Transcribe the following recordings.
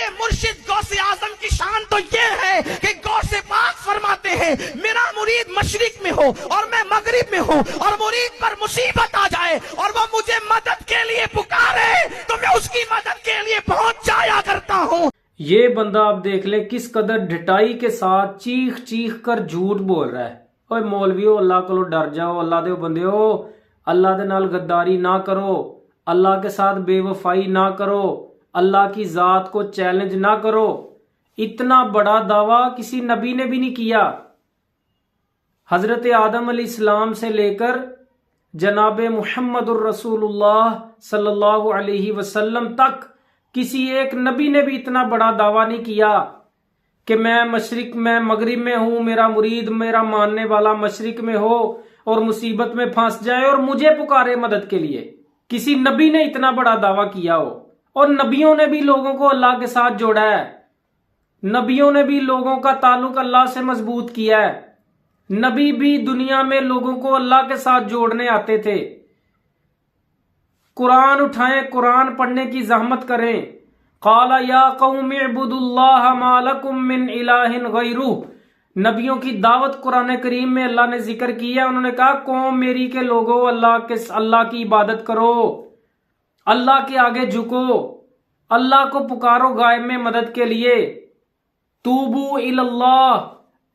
मेरे मुर्शिद गौसे आजम की शान तो ये है कि गौसे पाक फरमाते हैं मेरा मुरीद मशरिक में हो और मैं मगरिब में हूँ और मुरीद पर मुसीबत आ जाए और वो मुझे मदद के लिए पुकारे तो मैं उसकी मदद के लिए पहुंच जाया करता हूँ। ये बंदा आप देख ले किस कदर ढिठाई के साथ चीख चीख कर झूठ बोल रहा है। ओए मौलवियो, अल्लाह को डर जाओ, अल्लाह दे बंदियो, अल्लाह दे नाल गद्दारी ना करो, अल्लाह के साथ बेवफाई ना करो, अल्लाह की जात को चैलेंज ना करो। इतना बड़ा दावा किसी नबी ने भी नहीं किया। हजरत आदम अलैहिस्सलाम से लेकर जनाब मुहम्मदुर रसूलुल्लाह सल्लल्लाहु अलैहि वसल्लम तक किसी एक नबी ने भी इतना बड़ा दावा नहीं किया कि मैं मशरिक में मगरिब में हूं, मेरा मुरीद मेरा मानने वाला मशरिक में हो और मुसीबत में फंस जाए और मुझे पुकारे मदद के लिए। किसी नबी ने इतना बड़ा दावा किया हो। और नबियों ने भी लोगों को अल्लाह के साथ जोड़ा है, नबियों ने भी लोगों का ताल्लुक अल्लाह से मजबूत किया है। नबी भी दुनिया में लोगों को अल्लाह के साथ जोड़ने आते थे। कुरान उठाएं, कुरान पढ़ने की जहमत करें। काला या कौम इब्दुल्लाह मा लकुम मिन इलाहिन गैरुह। नबियों की दावत कुरान करीम में अल्लाह ने जिक्र किया। उन्होंने कहा कौम मेरी के लोगों अल्लाह की इबादत करो, अल्लाह के आगे झुको, अल्लाह को पुकारो गायब में मदद के लिए। तूबू इल्लाह,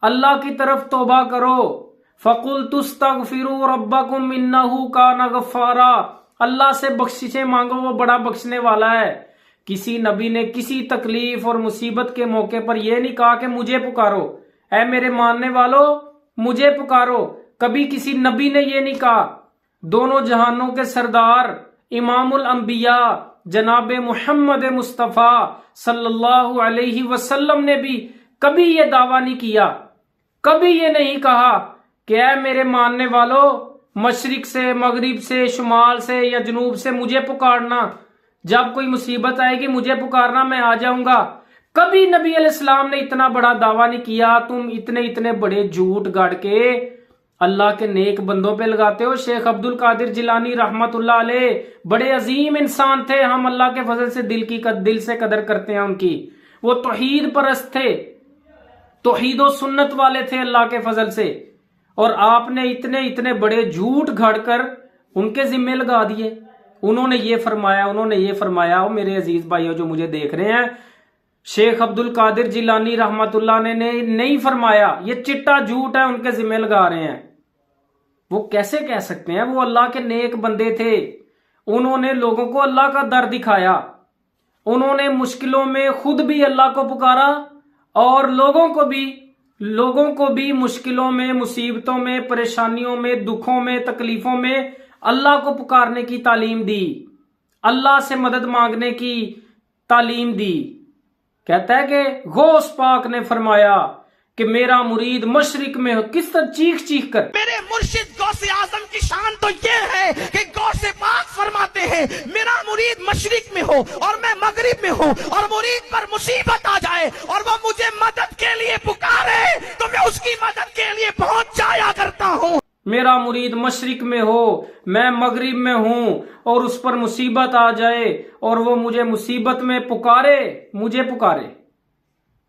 अल्लाह की तरफ तौबा करो। फकुल तुस्तगफिरू रब्बकुम इन्नहु काना गफ्फारा, अल्लाह से बख्शिशें मांगो, वो बड़ा बख्शने वाला है। किसी नबी ने किसी तकलीफ और मुसीबत के मौके पर यह नहीं कहा कि मुझे पुकारो, ऐ मेरे मानने वालों मुझे पुकारो। कभी किसी नबी ने यह नहीं कहा। दोनों जहानों के सरदार इमामुल अंबिया जनाब मुहम्मद मुस्तफ़ा सल्लल्लाहु अलैहि वसल्लम ने भी कभी यह दावा नहीं किया, कभी ये नहीं कहा कि ऐ मेरे मानने वालों मशरिक से, मगरिब से, शुमाल से या जनूब से मुझे पुकारना, जब कोई मुसीबत आएगी मुझे पुकारना, मैं आ जाऊंगा। कभी नबी अलैहिस्सलाम ने इतना बड़ा दावा नहीं किया। तुम इतने बड़े झूठ गाड़ के अल्लाह के नेक बंदों पे लगाते हो। शेख अब्दुल कादिर जिलानी रहमतुल्लाह अलैह बड़े अजीम इंसान थे। हम अल्लाह के फजल से दिल से कदर करते हैं उनकी। वो तौहीद परस्त थे, तौहीद सुन्नत वाले थे अल्लाह के फजल से। और आपने इतने बड़े झूठ घड़कर उनके जिम्मे लगा दिए। उन्होंने ये फरमाया। और मेरे अजीज भाइयों जो मुझे देख रहे हैं, शेख अब्दुल कादिर जिलानी रहमतुल्लाह ने नहीं फरमाया, ये चिट्टा झूठ है, उनके जिम्मे लगा रहे हैं। वो कैसे कह सकते हैं? वो अल्लाह के नेक बंदे थे। उन्होंने लोगों को अल्लाह का दर दिखाया। उन्होंने मुश्किलों में खुद भी अल्लाह को पुकारा और लोगों को भी मुश्किलों में, मुसीबतों में, परेशानियों में, दुखों में, तकलीफों में अल्लाह को पुकारने की तालीम दी, अल्लाह से मदद मांगने की तालीम दी। कहता है कि गौस पाक ने फरमाया कि मेरा मुरीद मशरिक में हो। किस तरह चीख कर। मेरे मुर्शिद गौसे आजम की शान तो ये है कि गौसे पाक फरमाते हैं मेरा मुरीद मशरिक में हो और मैं मगरिब में हूँ और मुरीद पर मुसीबत आ जाए और वो मुझे मदद के लिए पुकारे तो मैं उसकी मदद के लिए पहुंच जाया करता हूँ। मेरा मुरीद मशरिक में हो, मैं मगरिब में हूं और उस पर मुसीबत आ जाए और वो मुझे मुसीबत में मुझे पुकारे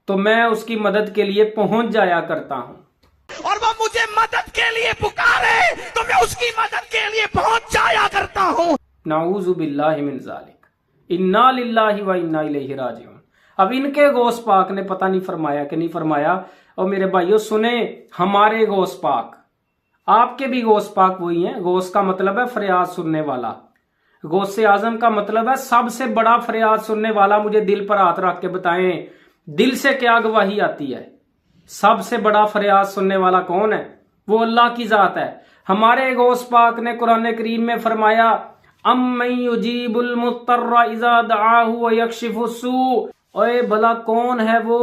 तो मैं उसकी मदद के लिए पहुंच जाया करता हूं। और वो मुझे मदद के लिए पुकारे तो मैं उसकी मदद के लिए पहुंच जाया करता हूं। नाऊज़ु बिल्लाहि मिन ज़ालिक, इन्ना लिल्लाहि व इन्ना इलैहि राजिऊन। अब इनके गौस पाक ने पता नहीं फरमाया कि नहीं फरमाया। और मेरे भाइयों सुने, हमारे गौस पाक, आपके भी गौस पाक वही हैं। गौस का मतलब है फरियाद सुनने वाला। गौसे आजम का मतलब है सबसे बड़ा फरियाद सुनने वाला। मुझे दिल पर हाथ रख के बताएं, दिल से क्या गवाही आती है? सबसे बड़ा फरियाद सुनने वाला कौन है? वो अल्लाह की जात है। हमारे गौस पाक ने कुरान करीम में फरमाया, अम्मन युजीबुल मुत्तर्रा इज़ा दआहु व यक्शिफु सू। ओए भला कौन है वो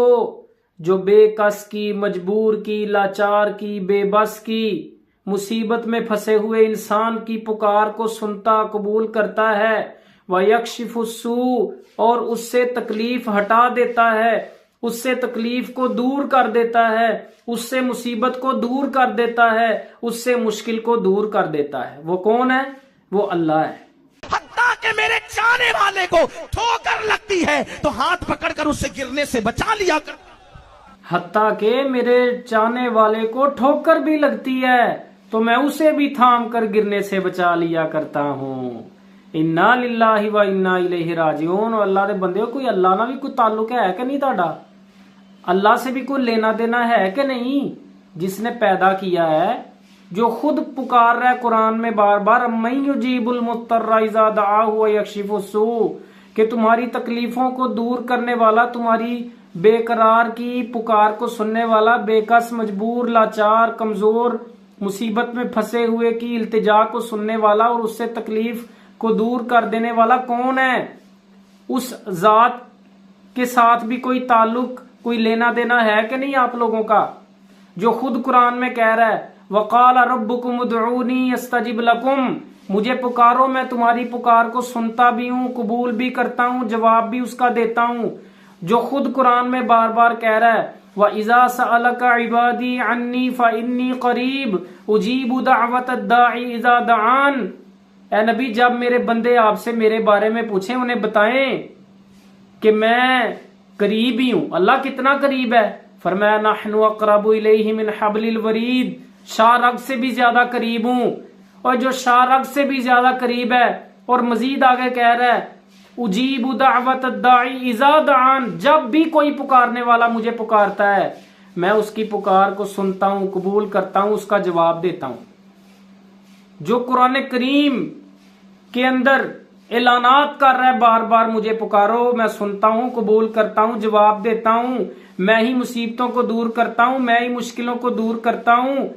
जो बेकस की, मजबूर की, लाचार की, बेबस की, मुसीबत में फंसे हुए इंसान की पुकार को सुनता, कबूल करता है। व यक्शिफु सू, और उससे तकलीफ हटा देता है, उससे तकलीफ को दूर कर देता है, उससे मुसीबत को दूर कर देता है, उससे मुश्किल को दूर कर देता है। वो कौन है? वो अल्लाह है। हत्ता कि मेरे चाहने वाले को ठोकर लगती है तो हाथ पकड़कर उसे गिरने से बचा लिया कर। हत्ता के मेरे चाहने वाले को ठोकर भी लगती है तो मैं उसे भी थाम कर गिरने से बचा लिया करता हूँ। इन्ना लिल्लाहि व इन्ना इलैहि राजिऊन। अल्लाह दे बंदे, कोई अल्लाह ना भी कोई ताल्लुक है कि नहीं ताड़ा? अल्लाह से भी कोई लेना देना है कि नहीं? जिसने पैदा किया है, जो खुद पुकार रहा है कुरान में बार बार, अम्मन युजीबुल मुत्तर्रा इज़ा दआहु व यक्शिफु सू, कि तुम्हारी तकलीफों को दूर करने वाला, तुम्हारी बेकरार की पुकार को सुनने वाला, बेकस, मजबूर, लाचार, कमजोर, मुसीबत में फंसे हुए की इल्तिजा को सुनने वाला और उससे तकलीफ को दूर कर देने वाला कौन है? उस जात के साथ भी कोई ताल्लुक, कोई लेना देना है कि नहीं आप लोगों का? जो खुद कुरान में कह रहा है, वक़ाल रब्बुकुम उदऊनी अस्तजिब लकुम, मुझे पुकारो मैं तुम्हारी पुकार को सुनता भी हूँ, कबूल भी करता हूँ, जवाब भी उसका देता हूँ। जो खुद कुरान में बार बार कह रहा है, व इज़ा सअलका इबादी अन्नी फ़इन्नी क़रीब उजीबु दअवत दाई इज़ा दआन। ए नबी, जब मेरे बंदे आपसे मेरे बारे में पूछें, उन्हें बताएं कि मैं करीब ही हूं। अल्लाह कितना करीब है? फरमाया नहनु अक़रबु इलैहि मिन हब्लिल वरीद, शारग से भी ज्यादा करीब हूं। और जो शारग से भी ज्यादा करीब है, और मजीद आगे कह रहा है, उजीबु दअवत दाई इज़ा दआन, जब भी कोई पुकारने वाला मुझे पुकारता है, मैं उसकी पुकार को सुनता हूं, कबूल करता हूं, उसका जवाब देता हूं। जो कुरान करीम के अंदर ऐलानात कर रहा है बार बार, मुझे पुकारो, मैं सुनता हूं, कबूल करता हूं, जवाब देता हूं, मैं ही मुसीबतों को दूर करता हूं, मैं ही मुश्किलों को दूर करता हूं।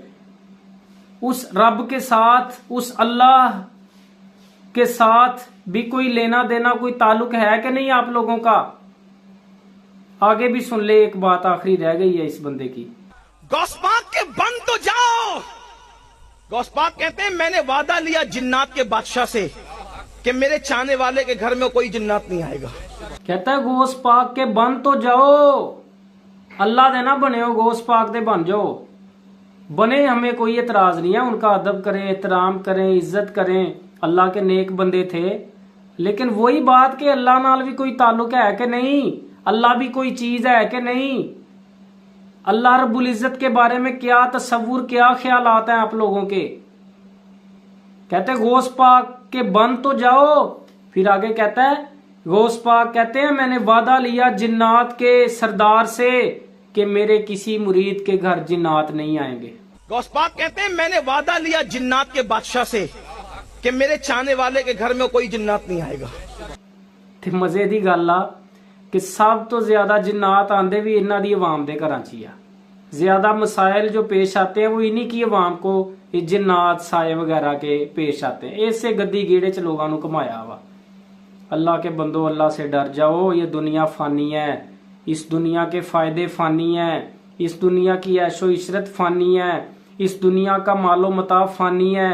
उस रब के साथ, उस अल्लाह के साथ भी कोई लेना देना, कोई ताल्लुक है कि नहीं आप लोगों का? आगे भी सुन ले, एक बात आखिरी रह गई है इस बंदे की। गौसपाक के बन तो जाओ। गौसपाक कहते हैं, मैंने वादा लिया जिन्नात के बादशाह से कि मेरे चाहने वाले के घर में कोई जिन्नात नहीं आएगा। कहता है गौस पाक के बन तो जाओ, अल्लाह दे ना बने हो, गौस पाक दे बन जाओ। बने, हमें कोई एतराज नहीं है, उनका अदब करें, एहतराम करें, इज्जत करें, अल्लाह के नेक बंदे थे। लेकिन वही बात कि अल्लाह नाल भी कोई ताल्लुक है कि नहीं, अल्लाह भी कोई चीज है कि नहीं, अल्लाह रब्बुल इज्जत के बारे में क्या तसव्वुर, क्या ख्याल आता है आप लोगों के? कहते गौस पाक के बन तो जाओ। फिर आगे कहता है, गौस पाक कहते हैं, मैंने वादा लिया जिन्नात के सरदार से कि मेरे किसी मुरीद के घर जिन्नात नहीं आएंगे। गौस पाक कहते हैं, मैंने वादा लिया जिन्नात के बादशाह से कि मेरे चाहने वाले के घर में कोई जिन्नात नहीं आएगा। ते मजे दी गल आ कि सब तो ज्यादा जिन्नात आंदे भी इन्हां दी अवाम दे घरां च ही आ। ज्यादा मसाइल जो पेश आते हैं वो इन्हीं की अवाम को, ये जिन्नात साए वगैरह के पेश आते हैं। ऐसे गद्दी गेड़े च लोगों को घुमाया वा। अल्लाह के बंदो, अल्लाह से डर जाओ। ये दुनिया फानी है, इस दुनिया के फायदे फानी है, इस दुनिया की ऐशो इशरत फानी है, इस दुनिया का मालो मता फानी है।